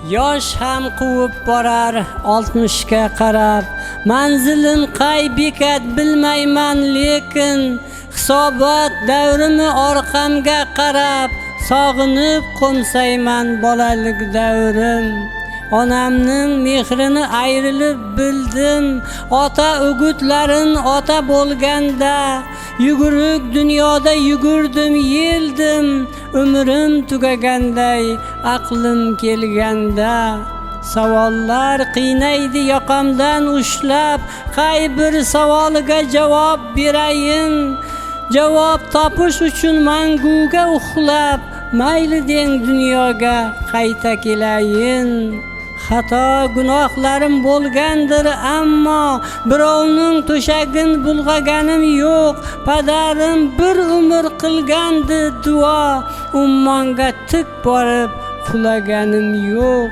Yosh ham quvib borar 60 ga qarab, manzilin qay bekat bilmayman, lekin hisobot davrimi orqamga qarab, sog'inib qo'msayman bolalik davrim. Onamning mehrini ayrilib bildim, ota o'gitlarin ota bo'lganda, yuguruk dunyoda yugurdim, yeldim, umrim tugaganday aqlim kelganda. Savollar qiynaydi yoqamdan ushlab, qay bir savoliga javob berayin, javob topish uchun manguga uxlab, mayli deng dunyoga qayta kelayin. Xato gunohlarim bo'lgandir, ammo birovning to'shagin bulg'aganim yo'q. Padarim bir umr qilgandi duo, ummonga tik borib qulaganim yo'q.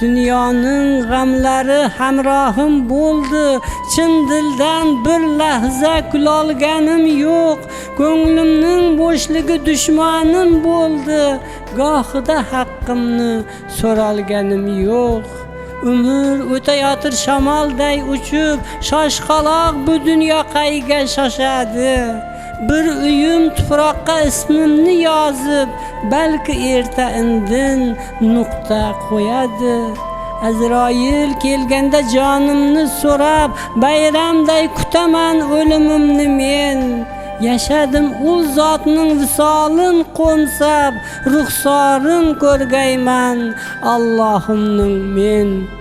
Dunyoning g'amlari hamrohim bo'ldi, chin dildan bir lahza kulolganim yo'q. Ko'nglimning bo'shligi dushmanim bo'ldi, gohida haqqimni so'ralganim yo'q. Umr o'tayotir shamolday uchib, shoshqaloq bu dunyo qayga shoshadi. Bir uyum tuproqqa ismimni yozib, balki erta indin nuqta qo'yadi. Azroil kelganda jonimni so'rab, bayramday kutaman o'limimni men. Yashadim u zotning visolin qo'msab, ruxsorin ko'rgayman Allohimning men.